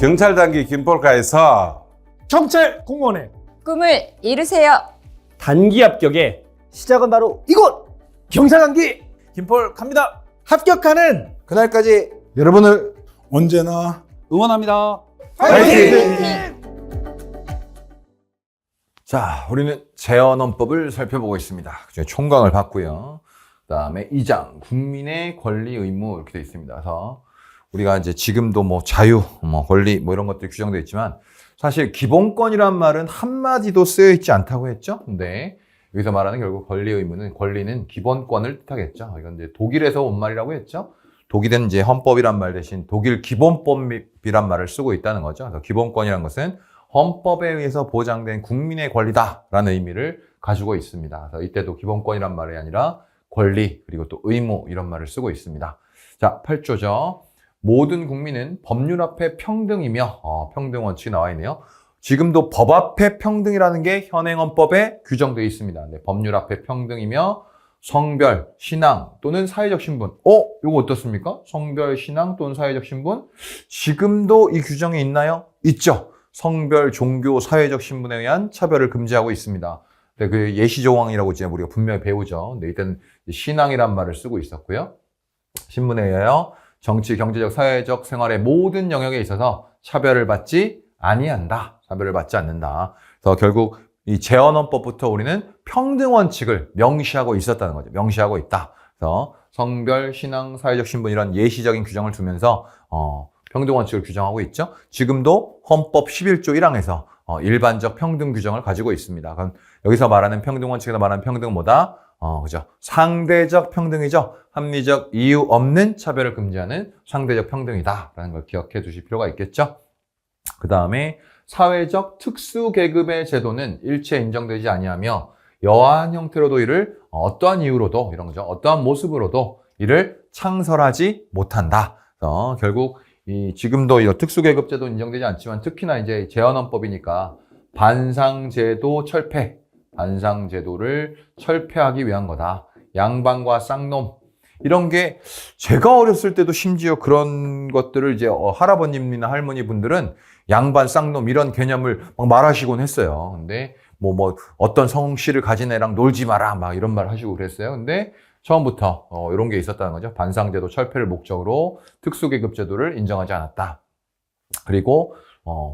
경찰 단기 김폴카에서 경찰 공무원의 꿈을 이루세요. 단기 합격의 시작은 바로 이곳 경찰단기 김폴 갑니다. 합격하는 그날까지 여러분을 언제나 응원합니다. 파이팅! 자, 우리는 재헌헌법을 살펴보고 있습니다. 그중에 총강을 봤고요. 그다음에 2장 국민의 권리 의무 이렇게 되어 있습니다. 그래서 우리가 이제 지금도 뭐 자유, 뭐 권리 뭐 이런 것들이 규정되어 있지만 사실 기본권이란 말은 한마디도 쓰여 있지 않다고 했죠. 근데 여기서 말하는 결국 권리 의무는 권리는 기본권을 뜻하겠죠. 이건 이제 독일에서 온 말이라고 했죠. 독일은 이제 헌법이란 말 대신 독일 기본법이란 말을 쓰고 있다는 거죠. 그래서 기본권이란 것은 헌법에 의해서 보장된 국민의 권리다라는 의미를 가지고 있습니다. 그래서 이때도 기본권이란 말이 아니라 권리 그리고 또 의무 이런 말을 쓰고 있습니다. 자, 8조죠. 모든 국민은 법률 앞에 평등이며 평등 원칙이 나와 있네요. 지금도 법 앞에 평등이라는 게 현행 헌법에 규정되어 있습니다. 네, 법률 앞에 평등이며 성별, 신앙 또는 사회적 신분. 이거 어떻습니까? 성별, 신앙 또는 사회적 신분? 지금도 이 규정이 있나요? 있죠. 성별, 종교, 사회적 신분에 의한 차별을 금지하고 있습니다. 네, 그 예시 조항이라고 이제 우리가 분명히 배우죠. 근데 이때는 신앙이란 말을 쓰고 있었고요. 신분에 의하여 정치, 경제적, 사회적 생활의 모든 영역에 있어서 차별을 받지 아니한다. 차별을 받지 않는다. 그래서 결국 이 재헌헌법부터 우리는 평등 원칙을 명시하고 있었다는 거죠. 명시하고 있다. 그래서 성별, 신앙, 사회적 신분 이런 예시적인 규정을 두면서 평등 원칙을 규정하고 있죠. 지금도 헌법 11조 1항에서 일반적 평등 규정을 가지고 있습니다. 그럼 여기서 말하는 평등 원칙에서 말하는 평등은 뭐다? 그죠. 상대적 평등이죠. 합리적 이유 없는 차별을 금지하는 상대적 평등이다라는 걸 기억해 두실 필요가 있겠죠. 그 다음에 사회적 특수계급의 제도는 일체 인정되지 아니하며 여하한 형태로도 이를 어떠한 이유로도 이런 거죠. 어떠한 모습으로도 이를 창설하지 못한다. 그래서 결국 지금도 이 특수계급 제도 인정되지 않지만 특히나 이제 재헌헌법이니까 반상제도 철폐, 반상제도를 철폐하기 위한 거다. 양반과 쌍놈 이런 게 제가 어렸을 때도 심지어 그런 것들을 이제 할아버님이나 할머니 분들은 양반, 쌍놈 이런 개념을 막 말하시곤 했어요. 근데 뭐 어떤 성씨를 가진 애랑 놀지 마라 막 이런 말 하시고 그랬어요. 근데 처음부터 이런 게 있었다는 거죠. 반상제도 철폐를 목적으로 특수계급 제도를 인정하지 않았다. 그리고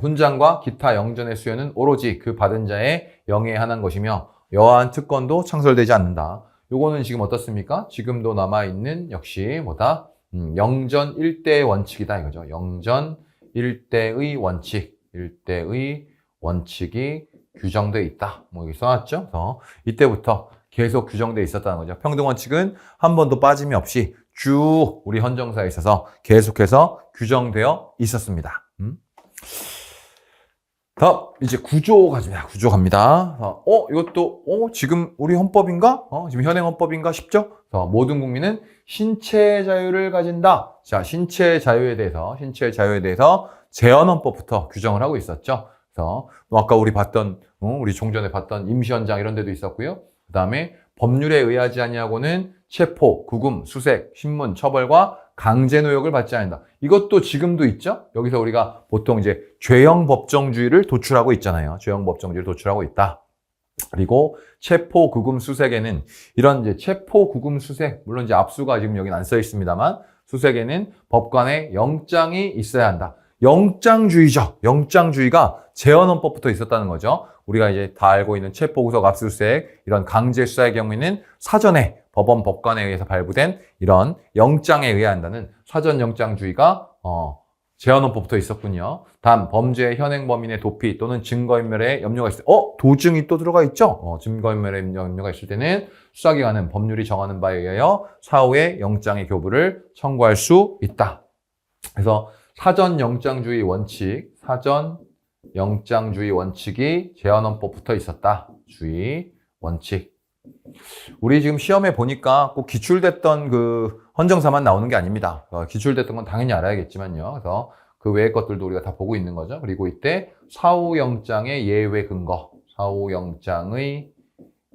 훈장과 기타 영전의 수여는 오로지 그 받은 자의 영예에 한한 것이며 여하한 특권도 창설되지 않는다. 요거는 지금 어떻습니까? 지금도 남아있는 역시 뭐다? 영전 일대의 원칙이다 이거죠. 영전 일대의 원칙, 일대의 원칙이 규정되어 있다. 뭐 여기 써놨죠? 그래서 이때부터 계속 규정되어 있었다는 거죠. 평등 원칙은 한 번도 빠짐이 없이 쭉 우리 헌정사에 있어서 계속해서 규정되어 있었습니다. 다음 이제 구조 가집니다. 구조 갑니다. 이것도 지금 우리 헌법인가? 지금 현행 헌법인가 싶죠? 모든 국민은 신체 자유를 가진다. 자, 신체 자유에 대해서 재헌헌법부터 규정을 하고 있었죠. 그래서 아까 우리 봤던 우리 종전에 봤던 임시헌장 이런 데도 있었고요. 그다음에 법률에 의하지 아니하고는 체포, 구금, 수색, 신문, 처벌과 강제노역을 받지 않는다. 이것도 지금도 있죠? 여기서 우리가 보통 이제 죄형 법정주의를 도출하고 있잖아요. 죄형 법정주의를 도출하고 있다. 그리고 체포, 구금, 수색에는 이런 이제 체포, 구금, 수색, 물론 이제 압수가 지금 여기는 안 써 있습니다만 수색에는 법관의 영장이 있어야 한다. 영장주의죠. 영장주의가 재헌헌법부터 있었다는 거죠. 우리가 이제 다 알고 있는 체포, 구속, 압수수색 이런 강제 수사의 경우에는 사전에 법원 법관에 의해서 발부된 이런 영장에 의해야 한다는 사전 영장주의가 재헌헌법부터 있었군요. 단 범죄의 현행 범인의 도피 또는 증거인멸에 염려가 있을 때 도증이 또 들어가 있죠. 증거인멸에 염려가 있을 때는 수사기관은 법률이 정하는 바에 의하여 사후에 영장의 교부를 청구할 수 있다. 그래서 사전 영장주의 원칙, 사전 영장주의 원칙이 재헌헌법부터 있었다. 주의 원칙. 우리 지금 시험에 보니까 꼭 기출됐던 그 헌정사만 나오는 게 아닙니다. 기출됐던 건 당연히 알아야겠지만요. 그래서 그 외의 것들도 우리가 다 보고 있는 거죠. 그리고 이때 사후영장의 예외 근거, 사후영장의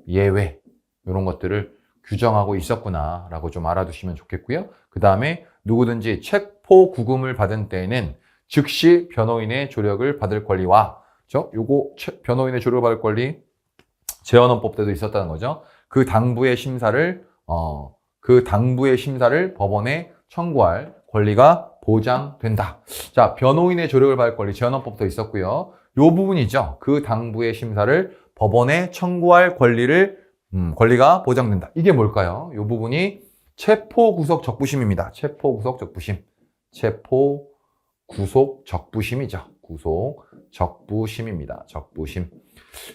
예외 이런 것들을 규정하고 있었구나라고 좀 알아두시면 좋겠고요. 그 다음에 누구든지 체포 구금을 받은 때에는 즉시 변호인의 조력을 받을 권리와 요거 변호인의 조력을 받을 권리 재헌헌법 때도 있었다는 거죠. 그 당부의 심사를 법원에 청구할 권리가 보장된다. 자, 변호인의 조력을 받을 권리 재헌헌법도 있었고요. 요 부분이죠. 그 당부의 심사를 법원에 청구할 권리가 보장된다. 이게 뭘까요? 요 부분이 체포구속 적부심입니다. 체포구속 적부심. 체포구속 적부심이죠. 구속 적부심입니다. 적부심.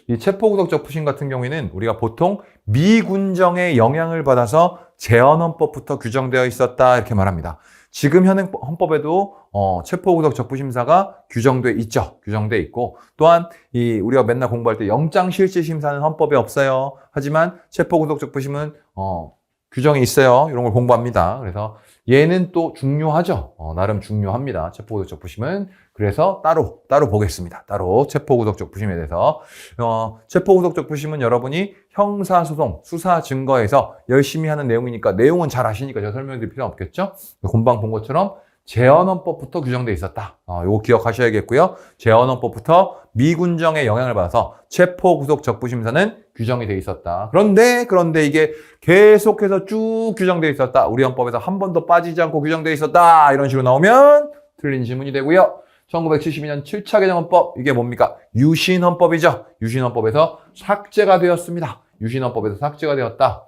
이 체포구속 적부심 같은 경우에는 우리가 보통 미군정의 영향을 받아서 재헌헌법부터 규정되어 있었다 이렇게 말합니다. 지금 현행 헌법에도 체포구속 적부심사가 규정돼 있죠. 규정돼 있고 또한 우리가 맨날 공부할 때 영장실질심사는 헌법에 없어요. 하지만 체포구속 적부심은 규정이 있어요. 이런 걸 공부합니다. 그래서 얘는 또 중요하죠. 나름 중요합니다. 체포구속 적부심은. 그래서 따로 보겠습니다. 따로 체포구속 적부심에 대해서. 체포구속 적부심은 여러분이 형사소송, 수사 증거에서 열심히 하는 내용이니까 내용은 잘 아시니까 제가 설명드릴 필요 없겠죠? 금방 본 것처럼 재헌헌법부터 규정돼 있었다. 요거 기억하셔야겠고요. 재헌헌법부터 미군정의 영향을 받아서 체포구속 적부심사는 규정이 돼 있었다. 그런데 이게 계속해서 쭉 규정돼 있었다. 우리 헌법에서 한 번도 빠지지 않고 규정돼 있었다. 이런 식으로 나오면 틀린 지문이 되고요. 1972년 7차 개정헌법, 이게 뭡니까? 유신헌법이죠. 유신헌법에서 삭제가 되었습니다. 유신헌법에서 삭제가 되었다.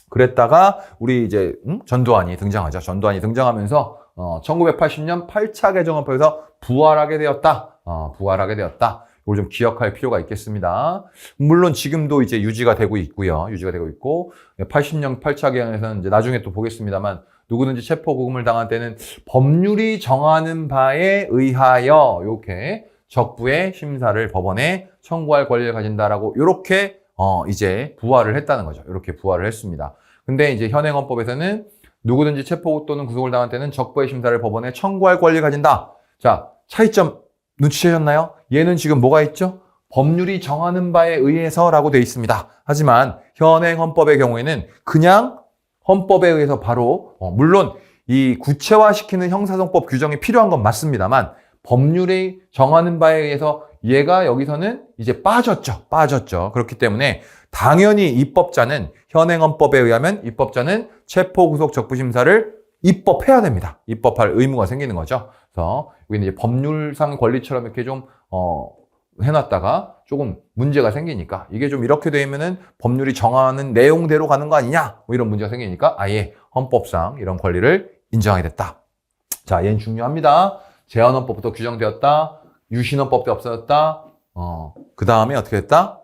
그랬다가 우리 이제 전두환이 등장하죠. 전두환이 등장하면서 1980년 8차 개정헌법에서 부활하게 되었다. 부활하게 되었다. 이걸 좀 기억할 필요가 있겠습니다. 물론 지금도 이제 유지가 되고 있고요. 유지가 되고 있고 80년 8차 개정에서는 이제 나중에 또 보겠습니다만 누구든지 체포구금을 당할 때는 법률이 정하는 바에 의하여 이렇게 적부의 심사를 법원에 청구할 권리를 가진다라고 이렇게 이제 부활을 했다는 거죠. 이렇게 부활을 했습니다. 근데 이제 현행 헌법에서는 누구든지 체포 또는 구속을 당할 때는 적부의 심사를 법원에 청구할 권리를 가진다. 자, 차이점 눈치채셨나요? 얘는 지금 뭐가 있죠? 법률이 정하는 바에 의해서라고 돼 있습니다. 하지만 현행 헌법의 경우에는 그냥 헌법에 의해서 바로 물론 이 구체화시키는 형사소송법 규정이 필요한 건 맞습니다만 법률이 정하는 바에 의해서 얘가 여기서는 이제 빠졌죠. 그렇기 때문에 당연히 입법자는 현행 헌법에 의하면 입법자는 체포구속 적부심사를 입법해야 됩니다. 입법할 의무가 생기는 거죠. 그래서 여기는 이제 법률상 권리처럼 이렇게 좀 해놨다가 조금 문제가 생기니까 이게 좀 이렇게 되면은 법률이 정하는 내용대로 가는 거 아니냐 뭐 이런 문제가 생기니까 아예 헌법상 이런 권리를 인정하게 됐다. 자, 얘는 중요합니다. 재헌헌법부터 규정되었다. 유신헌법도 없어졌다. 그 다음에 어떻게 됐다?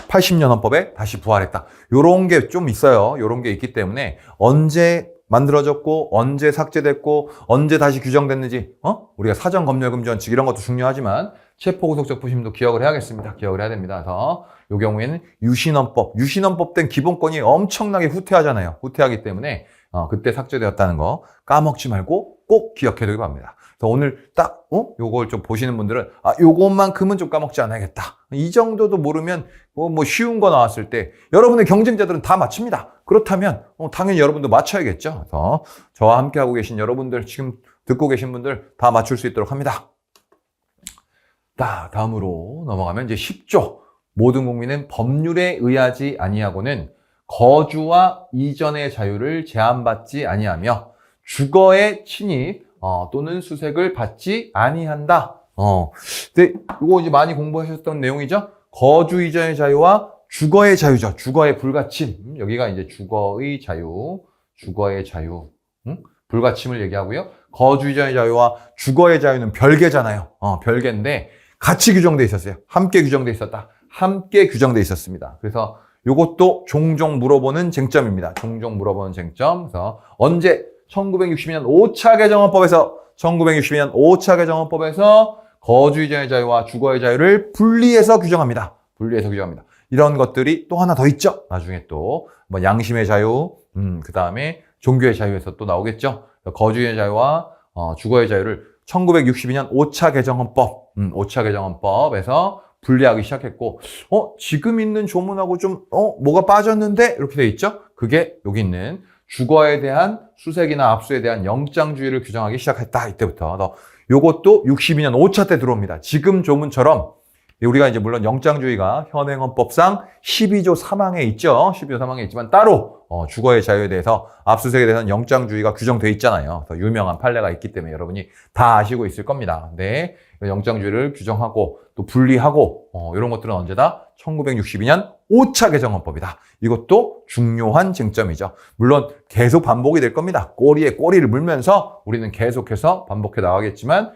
80년 헌법에 다시 부활했다. 요런 게 좀 있어요. 요런 게 있기 때문에 언제 만들어졌고 언제 삭제됐고 언제 다시 규정됐는지 우리가 사전 검열 금지 원칙 이런 것도 중요하지만 체포구속 적부심도 기억을 해야겠습니다. 기억을 해야 됩니다. 그래서 이 경우에는 유신헌법 땐 기본권이 엄청나게 후퇴하잖아요. 후퇴하기 때문에 그때 삭제되었다는 거 까먹지 말고 꼭 기억해 두기 바랍니다. 그래서 오늘 딱 요걸 좀 보시는 분들은 요것만큼은 좀 까먹지 않아야겠다. 이 정도도 모르면 뭐 쉬운 거 나왔을 때 여러분의 경쟁자들은 다 맞춥니다. 그렇다면 당연히 여러분도 맞춰야겠죠. 그래서 저와 함께 하고 계신 여러분들 지금 듣고 계신 분들 다 맞출 수 있도록 합니다. 다음으로 넘어가면 이제 10조 모든 국민은 법률에 의하지 아니하고는 거주와 이전의 자유를 제한받지 아니하며 주거의 침입 또는 수색을 받지 아니한다. 근데 이거 이제 많이 공부하셨던 내용이죠. 거주 이전의 자유와 주거의 자유죠. 주거의 불가침. 여기가 이제 주거의 자유, 불가침을 얘기하고요. 거주 이전의 자유와 주거의 자유는 별개잖아요. 별개인데 같이 규정돼 있었어요. 함께 규정돼 있었다. 함께 규정돼 있었습니다. 그래서 이것도 종종 물어보는 쟁점입니다. 종종 물어보는 쟁점. 그래서 언제 1962년 5차 개정헌법에서 거주 이전의 자유와 주거의 자유를 분리해서 규정합니다. 이런 것들이 또 하나 더 있죠. 나중에 또 뭐 양심의 자유, 그 다음에 종교의 자유에서 또 나오겠죠. 거주의 자유와 주거의 자유를 1962년 5차 개정헌법에서 분리하기 시작했고, 지금 있는 조문하고 좀, 뭐가 빠졌는데? 이렇게 돼 있죠? 그게 여기 있는 주거에 대한 수색이나 압수에 대한 영장주의를 규정하기 시작했다. 이때부터. 요것도 62년 5차 때 들어옵니다. 지금 조문처럼 우리가 이제 물론 영장주의가 현행헌법상 12조 3항에 있죠. 12조 3항에 있지만 따로 주거의 자유에 대해서 압수수색에 대해서는 영장주의가 규정되어 있잖아요. 그래서 유명한 판례가 있기 때문에 여러분이 다 아시고 있을 겁니다. 네, 영장주의를 규정하고 또 분리하고 이런 것들은 언제다? 1962년 5차 개정헌법이다. 이것도 중요한 쟁점이죠. 물론 계속 반복이 될 겁니다. 꼬리에 꼬리를 물면서 우리는 계속해서 반복해 나가겠지만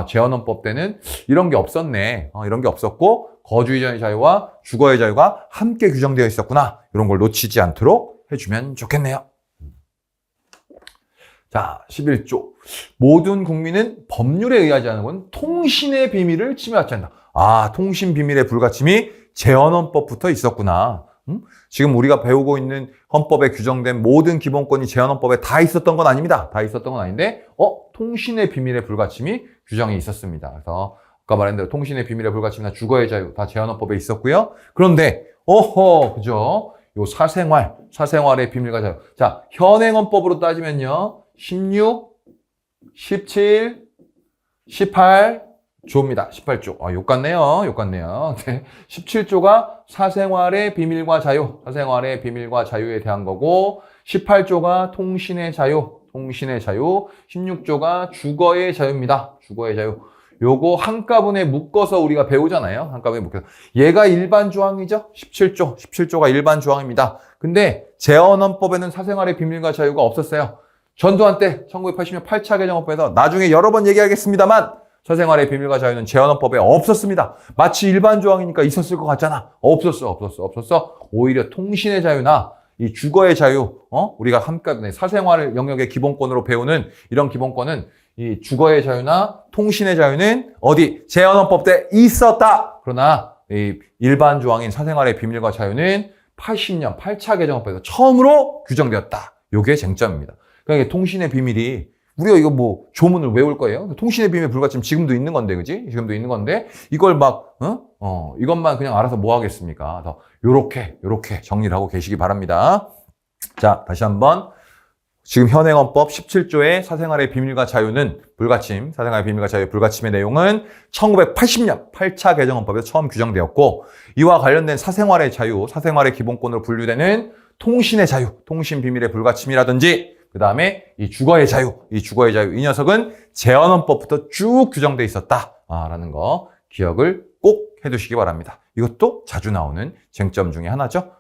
재헌헌법 때는 이런 게 없었네. 이런 게 없었고 거주이전의 자유와 주거의 자유가 함께 규정되어 있었구나. 이런 걸 놓치지 않도록 해주면 좋겠네요. 자, 11조. 모든 국민은 법률에 의하지 않은 건 통신의 비밀을 침해하지 않는다. 통신 비밀의 불가침이 재헌헌법부터 있었구나. 지금 우리가 배우고 있는 헌법에 규정된 모든 기본권이 재헌헌법에 다 있었던 건 아닙니다. 다 있었던 건 아닌데, 통신의 비밀의 불가침이 규정이 있었습니다. 그래서 아까 말한 대로 통신의 비밀의 불가침이나 주거의 자유 다 재헌헌법에 있었고요. 그런데, 그죠? 요 사생활의 비밀과 자유. 자, 현행헌법으로 따지면요. 16, 17, 18, 조입니다. 18조. 욕 같네요. 네. 17조가 사생활의 비밀과 자유에 대한 거고, 18조가 통신의 자유. 16조가 주거의 자유입니다. 주거의 자유. 요거 한꺼번에 묶어서 우리가 배우잖아요. 한꺼번에 묶어서. 얘가 일반 조항이죠? 17조가 일반 조항입니다. 근데 재헌헌법에는 사생활의 비밀과 자유가 없었어요. 전두환 때 1980년 8차 개정헌법에서 나중에 여러 번 얘기하겠습니다만 사생활의 비밀과 자유는 재헌헌법에 없었습니다. 마치 일반 조항이니까 있었을 것 같잖아. 없었어. 오히려 통신의 자유나 이 주거의 자유, 우리가 한꺼번에 사생활 영역의 기본권으로 배우는 이런 기본권은 이 주거의 자유나 통신의 자유는 어디? 재헌헌법 때 있었다. 그러나 이 일반 조항인 사생활의 비밀과 자유는 80년 8차 개정헌법에서 처음으로 규정되었다. 요게 쟁점입니다. 그러니까 통신의 비밀이 우리가 이거 뭐 조문을 외울 거예요. 통신의 비밀 불가침 지금도 있는 건데, 그지? 지금도 있는 건데 이걸 막 이것만 그냥 알아서 뭐 하겠습니까? 더 요렇게 정리를 하고 계시기 바랍니다. 자, 다시 한번 지금 현행헌법 17조의 사생활의 비밀과 자유는 불가침, 사생활의 비밀과 자유의 불가침의 내용은 1980년 8차 개정헌법에서 처음 규정되었고 이와 관련된 사생활의 자유, 사생활의 기본권으로 분류되는 통신의 자유, 통신 비밀의 불가침이라든지 그 다음에 이 주거의 자유, 이 녀석은 재헌헌법부터 쭉 규정돼 있었다라는 거 기억을 꼭 해두시기 바랍니다. 이것도 자주 나오는 쟁점 중에 하나죠.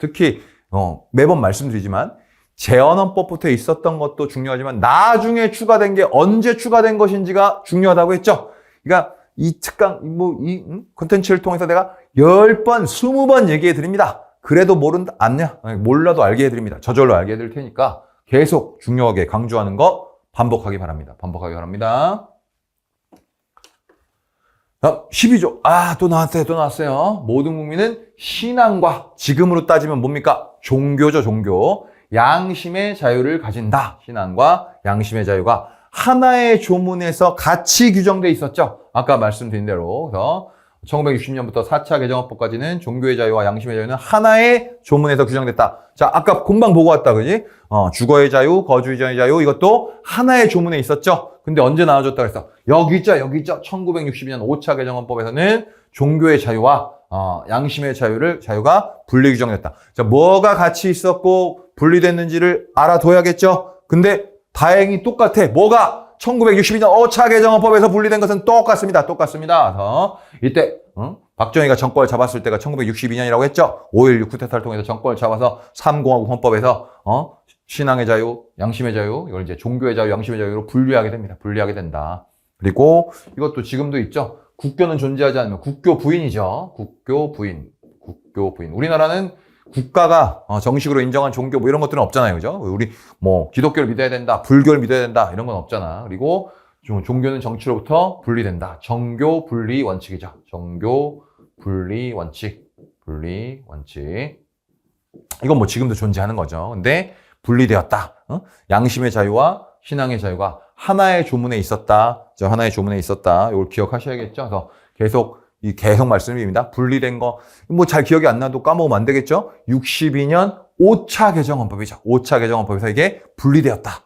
특히 매번 말씀드리지만 재헌헌법부터 있었던 것도 중요하지만 나중에 추가된 게 언제 추가된 것인지가 중요하다고 했죠. 그러니까 이 특강, 이 콘텐츠를 통해서 내가 10번, 20번 얘기해 드립니다. 그래도 몰라도 알게 해드립니다. 저절로 알게 해드릴 테니까 계속 중요하게 강조하는 거 반복하기 바랍니다. 12조. 또 나왔어요. 모든 국민은 신앙과 지금으로 따지면 뭡니까? 종교죠, 종교. 양심의 자유를 가진다. 신앙과 양심의 자유가 하나의 조문에서 같이 규정돼 있었죠. 아까 말씀드린 대로. 그래서 1960년부터 4차 개정헌법까지는 종교의 자유와 양심의 자유는 하나의 조문에서 규정됐다. 자, 아까 공방 보고 왔다, 그지? 주거의 자유, 거주이전의 자유, 이것도 하나의 조문에 있었죠? 근데 언제 나눠줬다 그랬어? 여기 있죠. 1962년 5차 개정헌법에서는 종교의 자유와 양심의 자유가 분리 규정됐다. 자, 뭐가 같이 있었고 분리됐는지를 알아둬야겠죠? 근데 다행히 똑같아. 뭐가? 1962년 5차 개정헌법에서 분리된 것은 똑같습니다. 그래서 이때 박정희가 정권을 잡았을 때가 1962년이라고 했죠. 5.16 쿠데타를 통해서 정권을 잡아서 3공화국 헌법에서 신앙의 자유, 양심의 자유, 이걸 이제 종교의 자유, 양심의 자유로 분리하게 된다. 그리고 이것도 지금도 있죠. 국교는 존재하지 않으면 국교 부인이죠. 국교 부인. 우리나라는 국가가 정식으로 인정한 종교 뭐 이런 것들은 없잖아요. 그죠? 우리 뭐 기독교를 믿어야 된다, 불교를 믿어야 된다 이런 건 없잖아. 그리고 종교는 정치로부터 분리된다. 정교 분리 원칙이죠. 정교 분리 원칙. 이건 뭐 지금도 존재하는 거죠. 근데 분리되었다. 양심의 자유와 신앙의 자유가 하나의 조문에 있었다. 이걸 기억하셔야겠죠. 그래서 계속 말씀드립니다. 분리된 거, 뭐 잘 기억이 안 나도 까먹으면 안 되겠죠? 62년 5차 개정헌법이죠. 5차 개정헌법에서 이게 분리되었다.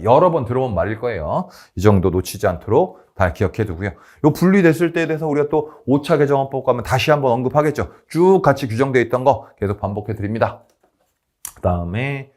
여러 번 들어본 말일 거예요. 이 정도 놓치지 않도록 다 기억해 두고요. 요 분리됐을 때에 대해서 우리가 또 5차 개정헌법 가면 다시 한번 언급하겠죠. 쭉 같이 규정되어 있던 거 계속 반복해 드립니다. 그 다음에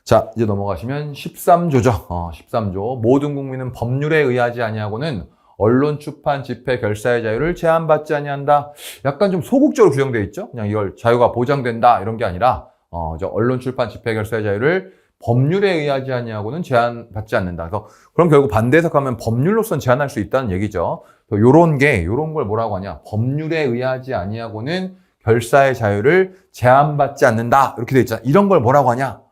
자, 이제 넘어가시면 13조죠. 13조. 모든 국민은 법률에 의하지 아니하고는 언론, 출판, 집회, 결사의 자유를 제한받지 아니한다. 약간 좀 소극적으로 규정되어 있죠. 그냥 이걸 자유가 보장된다 이런 게 아니라 언론, 출판, 집회, 결사의 자유를 법률에 의하지 아니하고는 제한받지 않는다. 그래서 그럼 결국 반대 해석하면 법률로선 제한할 수 있다는 얘기죠. 요런 걸 뭐라고 하냐? 법률에 의하지 아니하고는 결사의 자유를 제한받지 않는다. 이렇게 돼 있잖아. 이런 걸 뭐라고 하냐?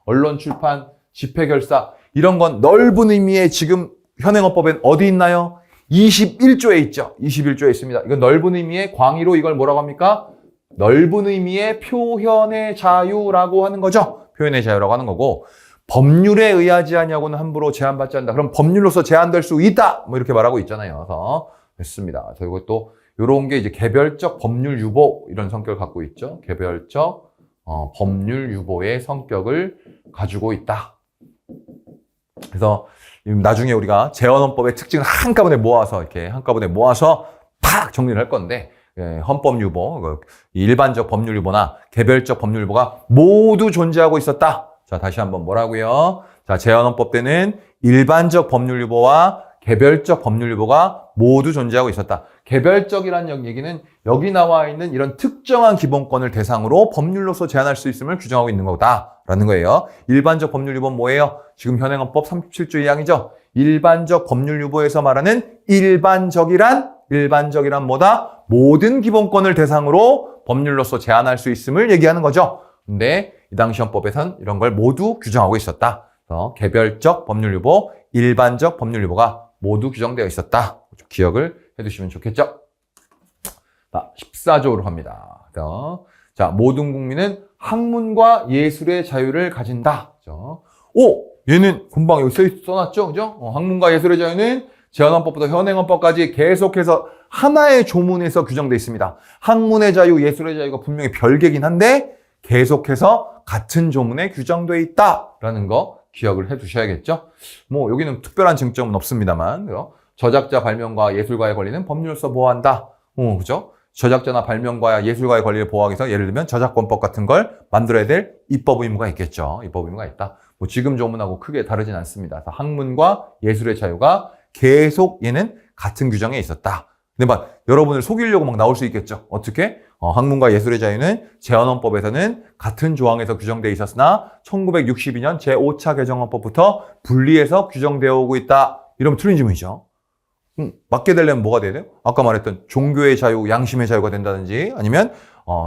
언론, 출판, 집회, 결사 이런 건 넓은 의미의 지금 현행헌법엔 어디 있나요? 21조에 있죠. 21조에 있습니다. 이건 넓은 의미의 광의로 이걸 뭐라고 합니까? 넓은 의미의 표현의 자유라고 하는 거죠. 표현의 자유라고 하는 거고 법률에 의하지 아니하고는 함부로 제한받지 않는다. 그럼 법률로서 제한될 수 있다. 뭐 이렇게 말하고 있잖아요. 그래서 됐습니다. 저 이것도 이런 게 이제 개별적 법률 유보 이런 성격을 갖고 있죠. 개별적 법률 유보의 성격을 가지고 있다. 그래서 나중에 우리가 재헌헌법의 특징을 한꺼번에 모아서 팍 정리를 할 건데 헌법 유보, 일반적 법률 유보나 개별적 법률 유보가 모두 존재하고 있었다. 자, 다시 한번 뭐라고요? 자, 재헌헌법 때는 일반적 법률 유보와 개별적 법률 유보가 모두 존재하고 있었다. 개별적이라는 얘기는 여기 나와 있는 이런 특정한 기본권을 대상으로 법률로서 제한할 수 있음을 규정하고 있는 거다라는 거예요. 일반적 법률 유보는 뭐예요? 지금 현행헌법 37조 2항이죠. 일반적 법률 유보에서 말하는 일반적이란 뭐다? 모든 기본권을 대상으로 법률로서 제한할 수 있음을 얘기하는 거죠. 근데 이 당시 헌법에선 이런 걸 모두 규정하고 있었다. 그래서 개별적 법률 유보, 일반적 법률 유보가 모두 규정되어 있었다. 기억을 해두시면 좋겠죠. 자, 14조로 갑니다. 자, 모든 국민은 학문과 예술의 자유를 가진다. 얘는 금방 여기 써놨죠, 그죠? 학문과 예술의 자유는 재헌헌법부터 현행헌법까지 계속해서 하나의 조문에서 규정되어 있습니다. 학문의 자유, 예술의 자유가 분명히 별개긴 한데 계속해서 같은 조문에 규정되어 있다라는 거 기억을 해두셔야겠죠. 뭐 여기는 특별한 쟁점은 없습니다만, 저작자 발명과 예술가의 권리는 법률로서 보호한다. 그죠? 저작자나 발명가야 예술가의 권리를 보호하기 위해서 예를 들면 저작권법 같은 걸 만들어야 될 입법 의무가 있겠죠. 입법 의무가 있다. 뭐 지금 조문하고 크게 다르진 않습니다. 그래서 학문과 예술의 자유가 계속 얘는 같은 규정에 있었다. 근데 여러분을 속이려고 막 나올 수 있겠죠. 어떻게? 학문과 예술의 자유는 재헌헌법에서는 같은 조항에서 규정되어 있었으나 1962년 제5차 개정헌법부터 분리해서 규정되어 오고 있다. 이러면 틀린 질문이죠. 맞게 되려면 뭐가 돼야 돼요? 아까 말했던 종교의 자유, 양심의 자유가 된다든지 아니면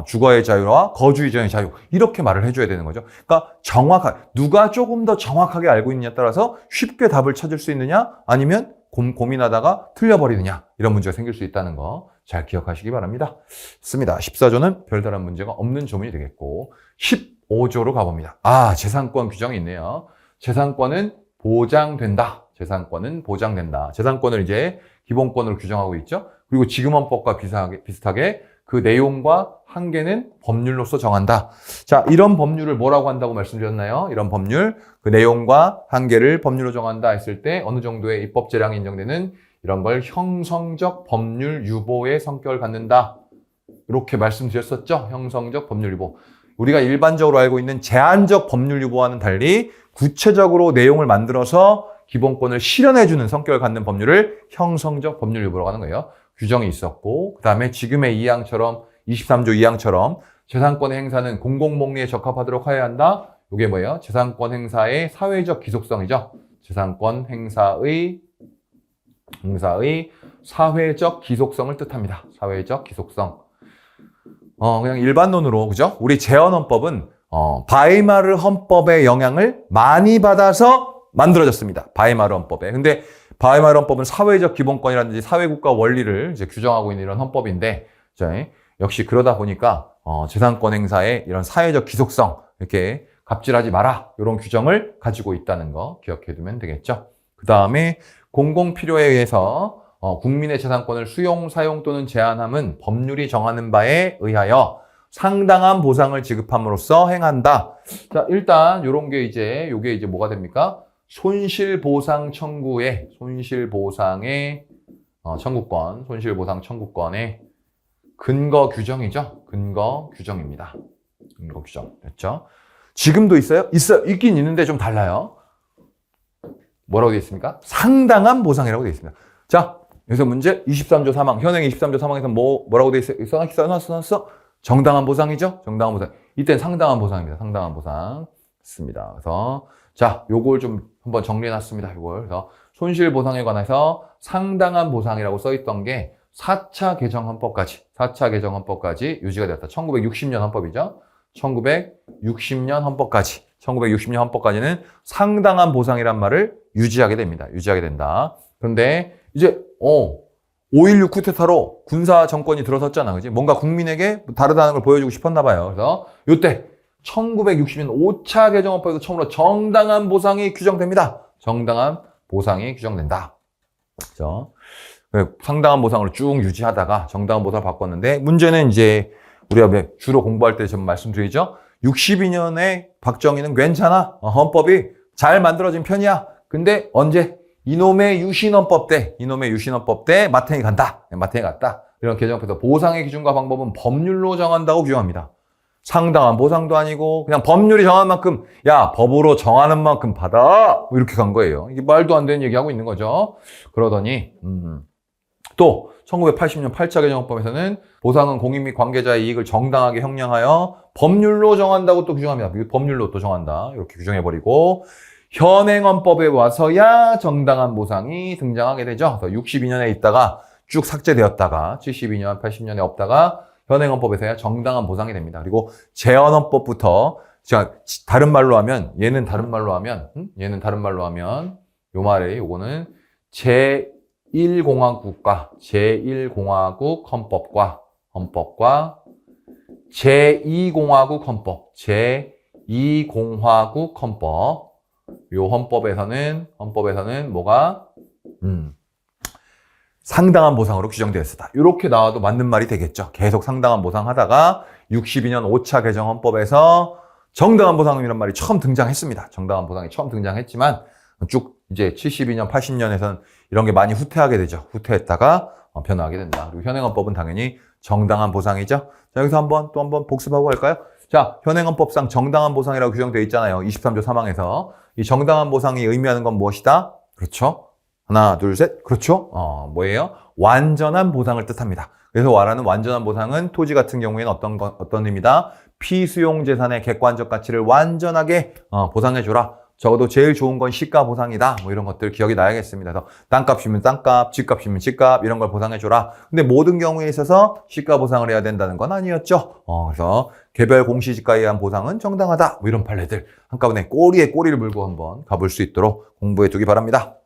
주거의 자유와 거주의정의 자유 이렇게 말을 해줘야 되는 거죠. 그러니까 누가 조금 더 정확하게 알고 있느냐에 따라서 쉽게 답을 찾을 수 있느냐 아니면 고민하다가 틀려버리느냐 이런 문제가 생길 수 있다는 거 잘 기억하시기 바랍니다. 좋습니다. 14조는 별다른 문제가 없는 조문이 되겠고 15조로 가봅니다. 재산권 규정이 있네요. 재산권은 보장된다. 재산권을 이제 기본권으로 규정하고 있죠. 그리고 지금 헌법과 비슷하게 그 내용과 한계는 법률로서 정한다. 자, 이런 법률을 뭐라고 한다고 말씀드렸나요? 이런 법률, 그 내용과 한계를 법률로 정한다 했을 때 어느 정도의 입법 재량이 인정되는 이런 걸 형성적 법률 유보의 성격을 갖는다. 이렇게 말씀드렸었죠? 형성적 법률 유보. 우리가 일반적으로 알고 있는 제한적 법률 유보와는 달리 구체적으로 내용을 만들어서 기본권을 실현해주는 성격을 갖는 법률을 형성적 법률 유보라고 하는 거예요. 규정이 있었고 그 다음에 지금의 2항처럼 23조 2항처럼 재산권의 행사는 공공복리에 적합하도록 하여야 한다. 이게 뭐예요? 재산권 행사의 사회적 기속성이죠. 재산권 행사의 사회적 기속성을 뜻합니다. 사회적 기속성. 그냥 일반론으로 그죠? 우리 재헌헌법은 바이마르 헌법의 영향을 많이 받아서 만들어졌습니다. 바이마르 헌법에. 근데 바이마르 헌법은 사회적 기본권이라든지 사회국가 원리를 이제 규정하고 있는 이런 헌법인데, 역시 그러다 보니까 재산권 행사의 이런 사회적 기속성, 이렇게 갑질하지 마라, 이런 규정을 가지고 있다는 거 기억해 두면 되겠죠. 그 다음에 공공 필요에 의해서 국민의 재산권을 수용, 사용 또는 제한함은 법률이 정하는 바에 의하여 상당한 보상을 지급함으로써 행한다. 자, 일단 요게 이제 뭐가 됩니까? 손실보상 청구의 손실보상 청구권의 근거 규정이죠. 근거 규정입니다. 근거 규정. 됐죠? 지금도 있어요? 있어요. 있긴 있는데 좀 달라요. 뭐라고 되어 있습니까? 상당한 보상이라고 되어 있습니다. 자, 여기서 문제 23조 3항. 현행 23조 3항에서 뭐라고 되어 있어요? 써놨어? 정당한 보상이죠? 정당한 보상. 이때는 상당한 보상입니다. 상당한 보상. 있습니다. 그래서 자, 요걸 좀 한번 정리해 놨습니다. 요걸. 그래서 손실 보상에 관해서 상당한 보상이라고 써 있던 게 4차 개정 헌법까지 유지가 되었다. 1960년 헌법이죠. 1960년 헌법까지는 상당한 보상이란 말을 유지하게 됩니다. 유지하게 된다. 그런데 이제 5.16 쿠데타로 군사 정권이 들어섰잖아. 그지? 뭔가 국민에게 다르다는 걸 보여주고 싶었나 봐요. 그래서 요때 1960년 5차 개정 헌법에서 처음으로 정당한 보상이 규정됩니다. 정당한 보상이 규정된다. 그렇죠? 상당한 보상으로 쭉 유지하다가 정당한 보상을 바꿨는데 문제는 이제 우리가 주로 공부할 때 좀 말씀드리죠. 62년에 박정희는 괜찮아. 헌법이 잘 만들어진 편이야. 근데 언제? 이놈의 유신헌법 때 마탱이 간다. 마탱이 갔다. 이런 개정법에서 보상의 기준과 방법은 법률로 정한다고 규정합니다. 상당한 보상도 아니고 그냥 법률이 정한 만큼 야 법으로 정하는 만큼 받아 이렇게 간 거예요. 이게 말도 안 되는 얘기하고 있는 거죠. 그러더니 또 1980년 8차 개정헌법에서는 보상은 공인 및 관계자의 이익을 정당하게 형량하여 법률로 정한다고 또 규정합니다. 법률로 또 정한다. 이렇게 규정해버리고 현행 헌법에 와서야 정당한 보상이 등장하게 되죠. 그래서 62년에 있다가 쭉 삭제되었다가 72년, 80년에 없다가 현행 헌법에서야 정당한 보상이 됩니다. 그리고 제헌헌법부터 다른 말로 하면 얘는 다른 말로 하면 요거는 제1공화국 헌법과 제2공화국 헌법 요 헌법에서는 뭐가 상당한 보상으로 규정되어 있었다. 이렇게 나와도 맞는 말이 되겠죠. 계속 상당한 보상 하다가 62년 5차 개정 헌법에서 정당한 보상이라는 말이 처음 등장했습니다. 정당한 보상이 처음 등장했지만 쭉 이제 72년, 80년에서는 이런 게 많이 후퇴하게 되죠. 후퇴했다가 변화하게 된다. 그리고 현행 헌법은 당연히 정당한 보상이죠. 자, 여기서 또 한번 복습하고 갈까요? 자, 현행 헌법상 정당한 보상이라고 규정되어 있잖아요. 23조 3항에서. 이 정당한 보상이 의미하는 건 무엇이다? 그렇죠. 하나, 둘, 셋. 그렇죠. 뭐예요? 완전한 보상을 뜻합니다. 그래서 말하는 완전한 보상은 토지 같은 경우에는 어떤 의미다? 피수용 재산의 객관적 가치를 완전하게 보상해줘라. 적어도 제일 좋은 건 시가 보상이다. 뭐 이런 것들 기억이 나야겠습니다. 그래서 땅값이면 땅값, 집값이면 집값 이런 걸 보상해줘라. 근데 모든 경우에 있어서 시가 보상을 해야 된다는 건 아니었죠. 그래서 개별 공시지가에 의한 보상은 정당하다. 뭐 이런 판례들 한꺼번에 꼬리에 꼬리를 물고 한번 가볼 수 있도록 공부해 두기 바랍니다.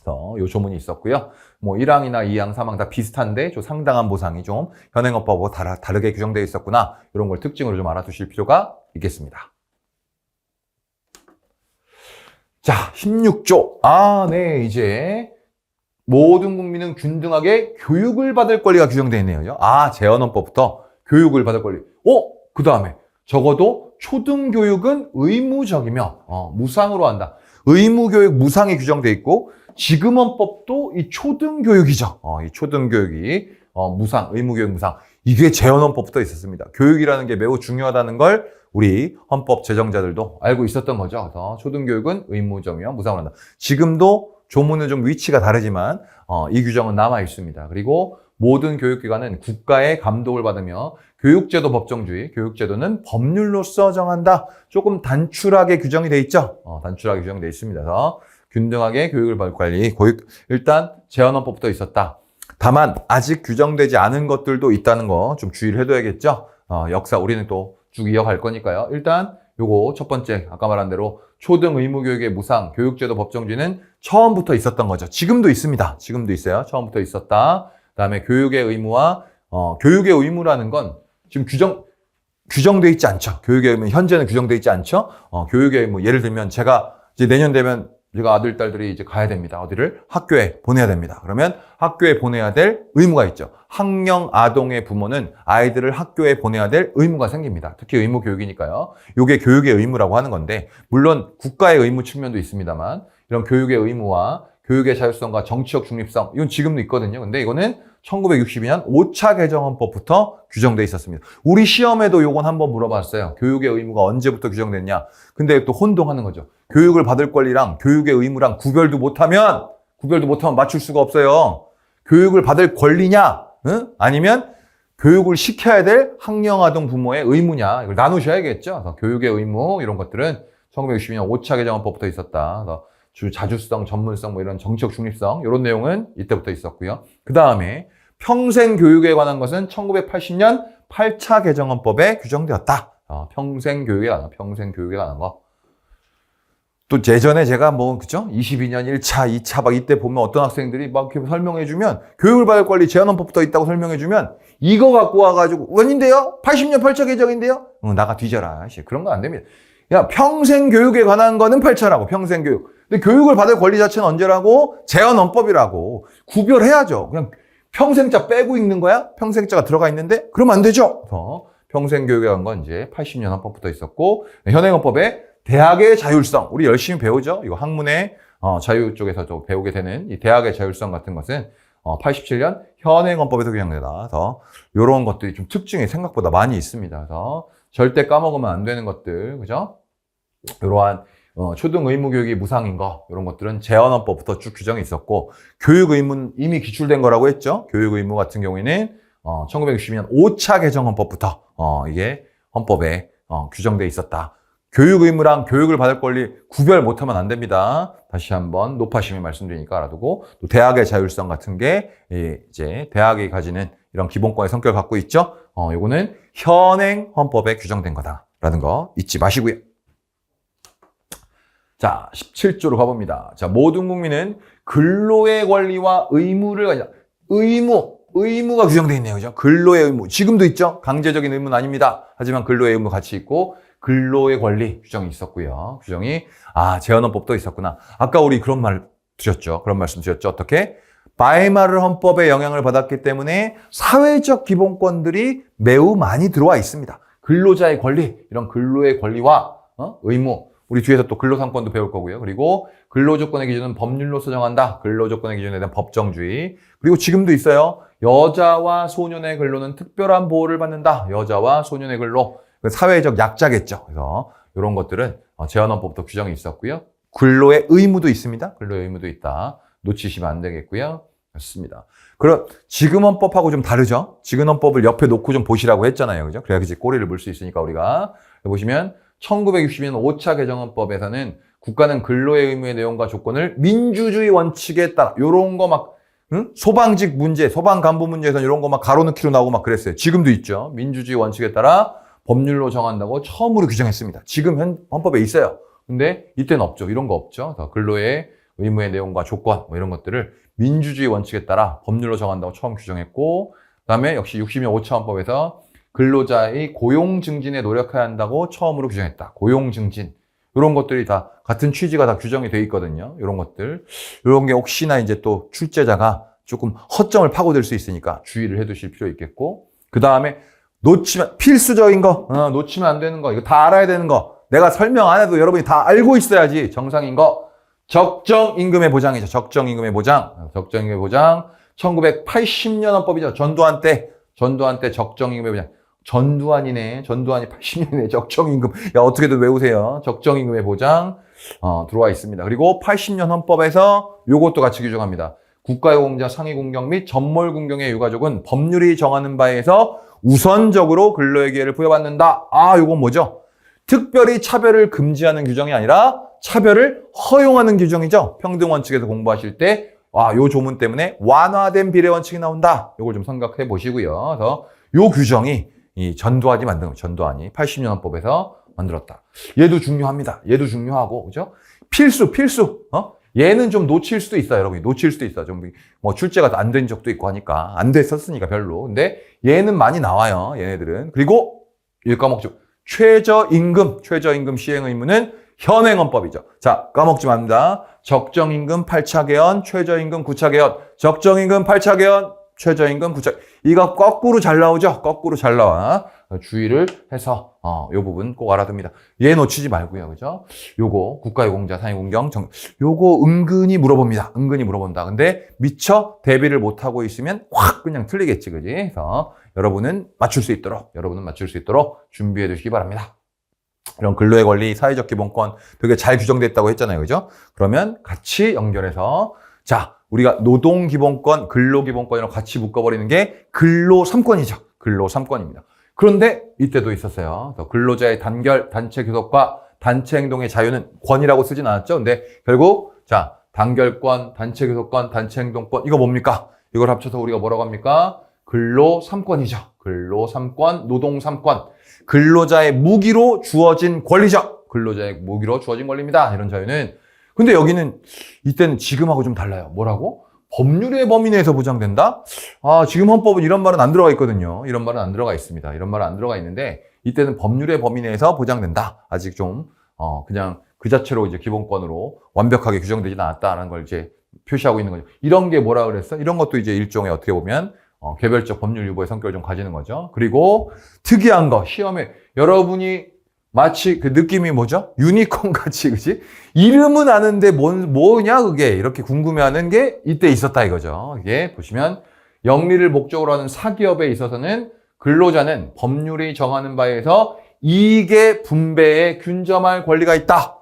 그래서 요 조문이 있었고요. 뭐 1항이나 2항, 3항 다 비슷한데 좀 상당한 보상이 좀 현행헌법하고 다르게 규정되어 있었구나. 이런 걸 특징으로 좀 알아두실 필요가 있겠습니다. 자, 16조. 네, 이제 모든 국민은 균등하게 교육을 받을 권리가 규정되어 있네요. 제헌헌법부터 교육을 받을 권리. 그 다음에 적어도 초등교육은 의무적이며 무상으로 한다. 의무교육 무상이 규정되어 있고 지금 헌법도 이 초등교육이죠. 이 초등교육이 무상, 의무교육 무상. 이게 제헌헌법부터 있었습니다. 교육이라는 게 매우 중요하다는 걸 우리 헌법 제정자들도 알고 있었던 거죠. 그래서 초등교육은 의무적이며 무상으로 한다. 지금도 조문은 좀 위치가 다르지만 이 규정은 남아 있습니다. 그리고 모든 교육기관은 국가의 감독을 받으며 교육제도 법정주의, 교육제도는 법률로서 정한다. 조금 단출하게 규정이 돼 있죠. 단출하게 규정돼 있습니다. 그래서 균등하게 교육을 받을 권리, 일단 제헌헌법부터 있었다. 다만 아직 규정되지 않은 것들도 있다는 거 좀 주의를 해둬야겠죠. 역사 우리는 또 쭉 이어갈 거니까요. 일단 요거 첫 번째 아까 말한 대로 초등 의무교육의 무상, 교육제도 법정주의는 처음부터 있었던 거죠. 지금도 있습니다. 지금도 있어요. 처음부터 있었다. 그다음에 교육의 의무와 교육의 의무라는 건 지금 규정돼 있지 않죠. 교육의 의무 현재는 규정돼 있지 않죠. 교육의 의무 예를 들면 제가 이제 내년 되면 제가 아들, 딸들이 이제 가야 됩니다. 어디를? 학교에 보내야 됩니다. 그러면 학교에 보내야 될 의무가 있죠. 학령 아동의 부모는 아이들을 학교에 보내야 될 의무가 생깁니다. 특히 의무 교육이니까요. 이게 교육의 의무라고 하는 건데, 물론 국가의 의무 측면도 있습니다만, 이런 교육의 의무와 교육의 자율성과 정치적 중립성, 이건 지금도 있거든요. 근데 이거는 1962년 5차 개정헌법부터 규정돼 있었습니다. 우리 시험에도 요건 한번 물어봤어요. 교육의 의무가 언제부터 규정됐냐. 근데 또 혼동하는 거죠. 교육을 받을 권리랑 교육의 의무랑 구별도 못하면 맞출 수가 없어요. 교육을 받을 권리냐, 응? 아니면 교육을 시켜야 될 학령아동 부모의 의무냐. 이걸 나누셔야겠죠. 그래서 교육의 의무 이런 것들은 1962년 5차 개정헌법부터 있었다. 그래서 자주성, 전문성, 뭐 이런 정치적 중립성 이런 내용은 이때부터 있었고요. 그 다음에 평생 교육에 관한 것은 1980년 8차 개정헌법에 규정되었다. 평생 교육에 관한 거. 또 예전에 제가 그죠? 22년 1차, 2차 막 이때 보면 어떤 학생들이 막 이렇게 설명해주면 교육을 받을 권리 제한헌법부터 있다고 설명해주면 이거 갖고 와가지고 원인데요? 80년 8차 개정인데요? 나가 뒤져라. 그런 거 안 됩니다. 야, 평생 교육에 관한 거는 8차라고, 평생 교육. 근데 교육을 받을 권리 자체는 언제라고? 제한헌법이라고. 구별해야죠. 그냥 평생자 빼고 읽는 거야? 평생자가 들어가 있는데? 그러면 안 되죠. 평생 교육에 관한 건 이제 80년 헌법부터 있었고, 현행헌법에 대학의 자율성. 우리 열심히 배우죠? 이거 학문의 자유 쪽에서도 배우게 되는 이 대학의 자율성 같은 것은 87년 현행헌법에서 규정되다. 그래서 이런 것들이 좀 특징이 생각보다 많이 있습니다. 그래서 절대 까먹으면 안 되는 것들, 그죠? 이러한 초등 의무 교육이 무상인 거, 이런 것들은 제한헌법부터 쭉 규정이 있었고, 교육 의무는 이미 기출된 거라고 했죠. 교육 의무 같은 경우에는 1962년 5차 개정헌법부터 이게 헌법에 규정돼 있었다. 교육 의무랑 교육을 받을 권리 구별 못하면 안 됩니다. 다시 한번 높아심이 말씀드리니까 알아두고, 또 대학의 자율성 같은 게 이제 대학이 가지는 이런 기본권의 성격을 갖고 있죠. 요거는 현행 헌법에 규정된 거다라는 거 잊지 마시고요. 자, 17조로 가봅니다. 자, 모든 국민은 근로의 권리와 의무를 가진다. 의무가 규정되어 있네요. 그죠? 근로의 의무. 지금도 있죠? 강제적인 의무는 아닙니다. 하지만 근로의 의무 같이 있고, 근로의 권리 규정이 있었고요. 규정이, 제한헌법도 있었구나. 아까 우리 그런 말 드렸죠? 그런 말씀 드렸죠? 어떻게? 바이마르 헌법의 영향을 받았기 때문에 사회적 기본권들이 매우 많이 들어와 있습니다. 근로자의 권리, 이런 근로의 권리와 의무, 우리 뒤에서 또 근로상권도 배울 거고요. 그리고 근로조건의 기준은 법률로서 정한다. 근로조건의 기준에 대한 법정주의. 그리고 지금도 있어요. 여자와 소년의 근로는 특별한 보호를 받는다. 여자와 소년의 근로. 사회적 약자겠죠. 그래서 이런 것들은 제한헌법부터 규정이 있었고요. 근로의 의무도 있습니다. 근로의 의무도 있다. 놓치시면 안 되겠고요. 그렇습니다. 그럼 지금 헌법하고 좀 다르죠? 지금 헌법을 옆에 놓고 좀 보시라고 했잖아요. 그죠? 그래야지 꼬리를 물 수 있으니까 우리가. 보시면 1962년 5차 개정헌법에서는 국가는 근로의 의무의 내용과 조건을 민주주의 원칙에 따라 요런 거 막 소방직 문제, 소방 간부 문제에서는 이런 거 막 가로넣기로 나오고 막 그랬어요. 지금도 있죠. 민주주의 원칙에 따라 법률로 정한다고 처음으로 규정했습니다. 지금 헌법에 있어요. 근데 이때는 없죠. 이런 거 없죠. 근로의 의무의 내용과 조건 뭐 이런 것들을 민주주의 원칙에 따라 법률로 정한다고 처음 규정했고, 그다음에 역시 60년 5차 헌법에서 근로자의 고용 증진에 노력해야 한다고 처음으로 규정했다. 고용 증진. 이런 것들이 다 같은 취지가 다 규정이 돼 있거든요. 이런 것들. 이런 게 혹시나 이제 또 출제자가 조금 허점을 파고들 수 있으니까 주의를 해 두실 필요 있겠고, 그다음에 놓치면 필수적인 거, 놓치면 안 되는 거, 이거 다 알아야 되는 거. 내가 설명 안 해도 여러분이 다 알고 있어야지 정상인 거. 적정임금의 보장이죠. 적정임금의 보장. 적정임금의 보장. 1980년 헌법이죠. 전두환 때 적정임금의 보장. 전두환이네. 전두환이 80년이네. 적정임금. 야, 어떻게든 외우세요. 적정임금의 보장 들어와 있습니다. 그리고 80년 헌법에서 요것도 같이 규정합니다. 국가유공자 상위공경 및 전몰군경의 유가족은 법률이 정하는 바에 의해서 우선적으로 근로의 기회를 부여받는다. 요건 뭐죠? 특별히 차별을 금지하는 규정이 아니라 차별을 허용하는 규정이죠. 평등원칙에서 공부하실 때 요 조문 때문에 완화된 비례 원칙이 나온다. 요걸 좀 생각해 보시고요. 그래서 요 규정이 이 전두환이 만든 거, 전두환이 80년 헌법에서 만들었다. 얘도 중요합니다. 얘도 중요하고, 그죠? 필수. 얘는 좀 놓칠 수도 있어요, 여러분이. 놓칠 수도 있어요. 좀, 출제가 안 된 적도 있고 하니까. 안 됐었으니까 별로. 근데 얘는 많이 나와요, 얘네들은. 그리고, 일 과목 중, 최저임금 시행 의무는 현행헌법이죠. 자, 까먹지 맙니다. 적정임금 8차 개헌, 최저임금 9차 개헌. 적정임금 8차 개헌, 최저임금 9차. 이거 거꾸로 잘 나오죠? 거꾸로 잘 나와. 주의를 해서 요 부분 꼭 알아둡니다. 얘 놓치지 말고요. 그죠? 요거 국가유공자, 상위공경, 요거 은근히 물어봅니다. 은근히 물어본다. 근데 미처 대비를 못하고 있으면 확 그냥 틀리겠지. 그지? 그래서 여러분은 맞출 수 있도록 준비해 두시기 바랍니다. 이런 근로의 권리, 사회적 기본권 되게 잘 규정됐다고 했잖아요. 그죠? 그러면 같이 연결해서 자, 우리가 노동기본권, 근로기본권이랑 같이 묶어버리는 게 근로 3권이죠. 근로 3권입니다. 그런데 이때도 있었어요. 근로자의 단결, 단체 교섭과 단체 행동의 자유는 권이라고 쓰진 않았죠. 근데 결국 자, 단결권, 단체 교섭권, 단체 행동권 이거 뭡니까? 이걸 합쳐서 우리가 뭐라고 합니까? 근로 3권이죠. 근로 3권, 노동 3권. 근로자의 무기로 주어진 권리죠. 근로자의 무기로 주어진 권리입니다. 이런 자유는. 근데 여기는 이때는 지금하고 좀 달라요. 뭐라고? 법률의 범위 내에서 보장된다? 지금 헌법은 이런 말은 안 들어가 있거든요. 이런 말은 안 들어가 있습니다. 이런 말은 안 들어가 있는데 이때는 법률의 범위 내에서 보장된다. 아직 좀 그냥 그 자체로 이제 기본권으로 완벽하게 규정되지 않았다는 걸 이제 표시하고 있는 거죠. 이런 게 뭐라 그랬어? 이런 것도 이제 일종의 어떻게 보면 개별적 법률 유보의 성격을 좀 가지는 거죠. 그리고 특이한 거 시험에 여러분이 마치 그 느낌이 뭐죠? 유니콘 같이, 그치? 이름은 아는데 뭐냐, 그게? 이렇게 궁금해하는 게 이때 있었다 이거죠. 이게 보시면 영리를 목적으로 하는 사기업에 있어서는 근로자는 법률이 정하는 바에서 이익의 분배에 균점할 권리가 있다.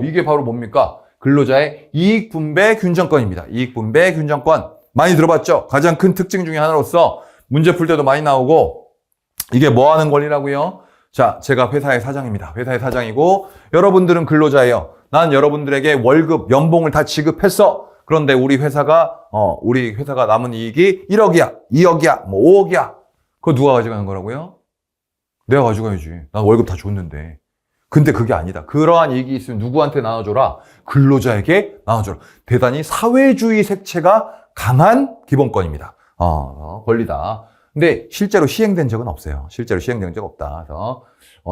이게 바로 뭡니까? 근로자의 이익 분배 균점권입니다. 이익 분배 균점권. 많이 들어봤죠? 가장 큰 특징 중에 하나로서 문제 풀 때도 많이 나오고 이게 뭐 하는 권리라고요? 자, 제가 회사의 사장입니다. 회사의 사장이고 여러분들은 근로자예요. 난 여러분들에게 월급, 연봉을 다 지급했어. 그런데 우리 회사가 남은 이익이 1억이야, 2억이야, 5억이야. 그거 누가 가져가는 거라고요? 내가 가져가야지. 난 월급 다 줬는데. 근데 그게 아니다. 그러한 이익이 있으면 누구한테 나눠줘라? 근로자에게 나눠줘라. 대단히 사회주의 색채가 강한 기본권입니다. 권리다. 근데 실제로 시행된 적은 없어요. 실제로 시행된 적 없다. 그래서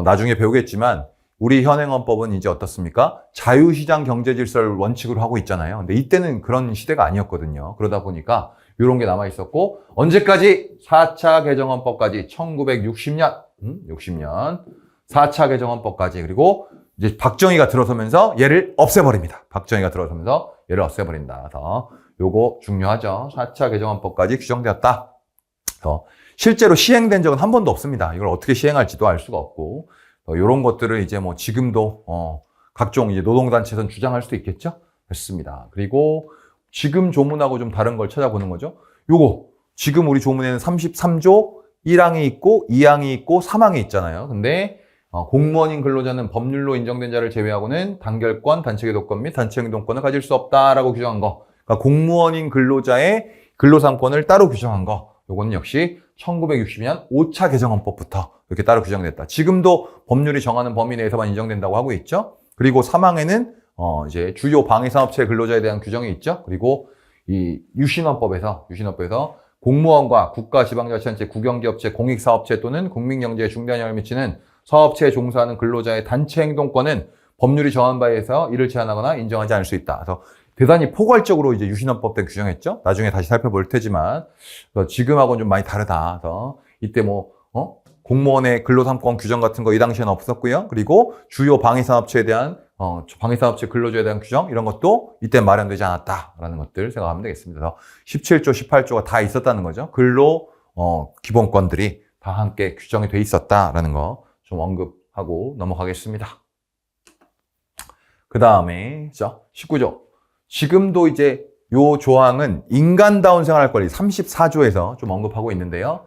나중에 배우겠지만 우리 현행헌법은 이제 어떻습니까? 자유시장 경제질서를 원칙으로 하고 있잖아요. 근데 이때는 그런 시대가 아니었거든요. 그러다 보니까 이런 게 남아 있었고 언제까지? 4차 개정헌법까지 1960년 4차 개정헌법까지 그리고 이제 박정희가 들어서면서 얘를 없애버립니다. 박정희가 들어서면서 얘를 없애버린다. 그래서 요거 중요하죠. 4차 개정헌법까지 규정되었다. 실제로 시행된 적은 한 번도 없습니다. 이걸 어떻게 시행할지도 알 수가 없고, 이런 것들을 이제 뭐 지금도, 각종 이제 노동단체에서는 주장할 수도 있겠죠? 됐습니다. 그리고 지금 조문하고 좀 다른 걸 찾아보는 거죠. 요거, 지금 우리 조문에는 33조 1항이 있고, 2항이 있고, 3항이 있잖아요. 근데, 공무원인 근로자는 법률로 인정된 자를 제외하고는 단결권, 단체교섭권 및 단체행동권을 가질 수 없다라고 규정한 거. 그러니까 공무원인 근로자의 근로상권을 따로 규정한 거. 요거는 역시 1960년 5차 개정헌법부터 이렇게 따로 규정됐다. 지금도 법률이 정하는 범위 내에서만 인정된다고 하고 있죠. 그리고 3항에는 이제 주요 방해산업체 근로자에 대한 규정이 있죠. 그리고 이 유신헌법에서 공무원과 국가지방자치단체, 국영기업체, 공익사업체 또는 국민경제에 중대한 영향을 미치는 사업체에 종사하는 근로자의 단체 행동권은 법률이 정한 바에서 이를 제한하거나 인정하지 않을 수 있다. 그래서 대단히 포괄적으로 이제 유신헌법 때 규정했죠. 나중에 다시 살펴볼 테지만 지금하고는 좀 많이 다르다. 그래서 이때 공무원의 근로상권 규정 같은 거 이 당시에는 없었고요. 그리고 주요 방해산업체에 대한 방해산업체 근로자에 대한 규정 이런 것도 이때 마련되지 않았다라는 것들 생각하면 되겠습니다. 그래서 17조, 18조가 다 있었다는 거죠. 근로 기본권들이 다 함께 규정이 돼 있었다라는 거 좀 언급하고 넘어가겠습니다. 그 다음에 19조. 지금도 이제 요 조항은 인간다운 생활 권리 34조에서 좀 언급하고 있는데요.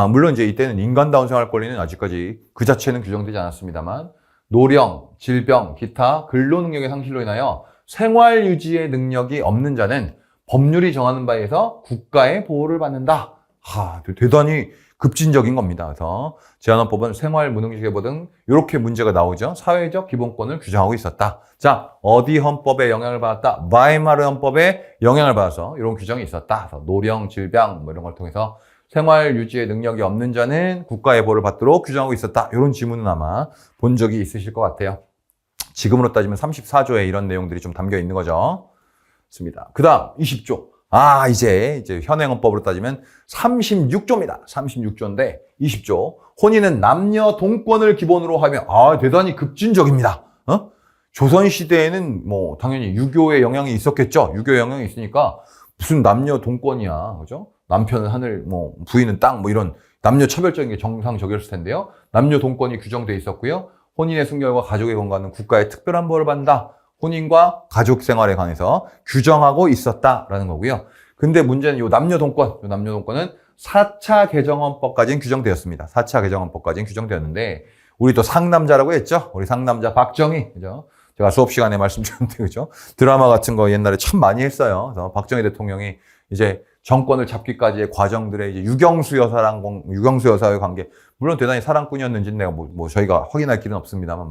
물론 이제 이때는 인간다운 생활 권리는 아직까지 그 자체는 규정되지 않았습니다만 노령, 질병, 기타 근로 능력의 상실로 인하여 생활 유지의 능력이 없는 자는 법률이 정하는 바에서 국가의 보호를 받는다. 대단히 급진적인 겁니다. 그래서 제한헌법은 생활 무능지계보 등 이렇게 문제가 나오죠. 사회적 기본권을 규정하고 있었다. 자, 어디 헌법에 영향을 받았다? 바이마르 헌법에 영향을 받아서 이런 규정이 있었다. 그래서 노령, 질병 이런 걸 통해서 생활 유지의 능력이 없는 자는 국가의 보호를 받도록 규정하고 있었다. 이런 지문은 아마 본 적이 있으실 것 같아요. 지금으로 따지면 34조에 이런 내용들이 좀 담겨 있는 거죠. 좋습니다. 그 다음 20조. 이제 현행헌법으로 따지면 36조입니다. 36조인데 20조. 혼인은 남녀 동권을 기본으로 하며 대단히 급진적입니다. 조선시대에는 뭐 당연히 유교의 영향이 있었겠죠. 유교의 영향이 있으니까 무슨 남녀 동권이야. 그죠? 남편은 하늘, 뭐 부인은 땅, 뭐 이런 남녀 차별적인 게 정상적이었을 텐데요. 남녀 동권이 규정돼 있었고요. 혼인의 순결과 가족의 건강은 국가의 특별한 보호를 받는다. 혼인과 가족 생활에 관해서 규정하고 있었다라는 거고요. 근데 문제는 요 남녀 동권은 4차 개정헌법까지는 규정되었습니다. 4차 개정헌법까지는 규정되었는데 우리 또 상남자라고 했죠. 우리 상남자 박정희, 그죠? 제가 수업 시간에 말씀드렸는데, 그죠? 드라마 같은 거 옛날에 참 많이 했어요. 그래서 박정희 대통령이 이제 정권을 잡기까지의 과정들의 이제 유경수 여사의 관계, 물론 대단히 사랑꾼이었는지는 내가 뭐 저희가 확인할 길은 없습니다만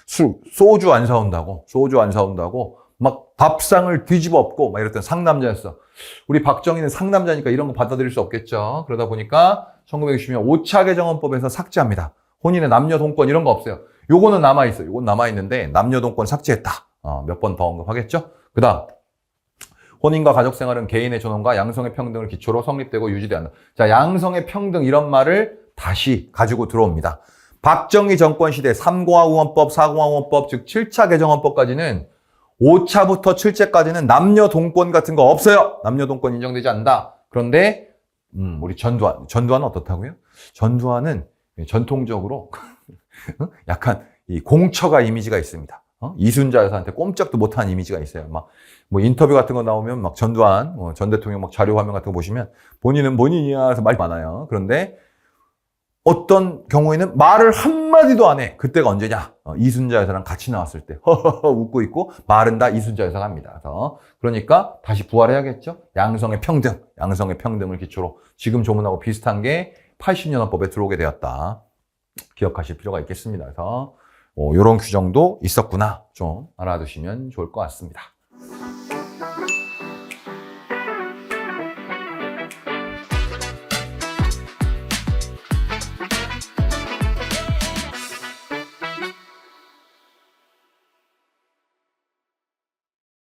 소주 안 사온다고 막 밥상을 뒤집어 엎고 막 이랬던 상남자였어. 우리 박정희는 상남자니까 이런 거 받아들일 수 없겠죠. 그러다 보니까 1960년 5차 개정헌법에서 삭제합니다. 혼인의 남녀 동권 이런 거 없어요. 요거는 남아있어요. 요건 남아있는데 남녀 동권 삭제했다. 몇 번 더 언급하겠죠. 그 다음 혼인과 가족생활은 개인의 존엄과 양성의 평등을 기초로 성립되고 유지되어야 한다. 자, 양성의 평등 이런 말을 다시 가지고 들어옵니다. 박정희 정권 시대 3공화국헌법, 4공화국헌법, 즉 7차 개정헌법까지는 5차부터 7차까지는 남녀 동권 같은 거 없어요. 남녀 동권 인정되지 않는다. 그런데 우리 전두환은 어떻다고요? 전두환은 전통적으로 약간 이 공처가 이미지가 있습니다. 이순자 여사한테 꼼짝도 못한 이미지가 있어요. 뭐 인터뷰 같은 거 나오면 막 전두환 전 대통령 막 자료 화면 같은 거 보시면 본인은 본인이야 해서 말이 많아요. 그런데 어떤 경우에는 말을 한마디도 안 해. 그때가 언제냐? 이순자 여사랑 같이 나왔을 때 허허허 웃고 있고 말은 다 이순자 여사가 합니다. 그러니까 다시 부활해야겠죠. 양성의 평등을 기초로 지금 조문하고 비슷한 게 80년 헌법에 들어오게 되었다. 기억하실 필요가 있겠습니다. 그래서 이런 규정도 있었구나 좀 알아두시면 좋을 것 같습니다.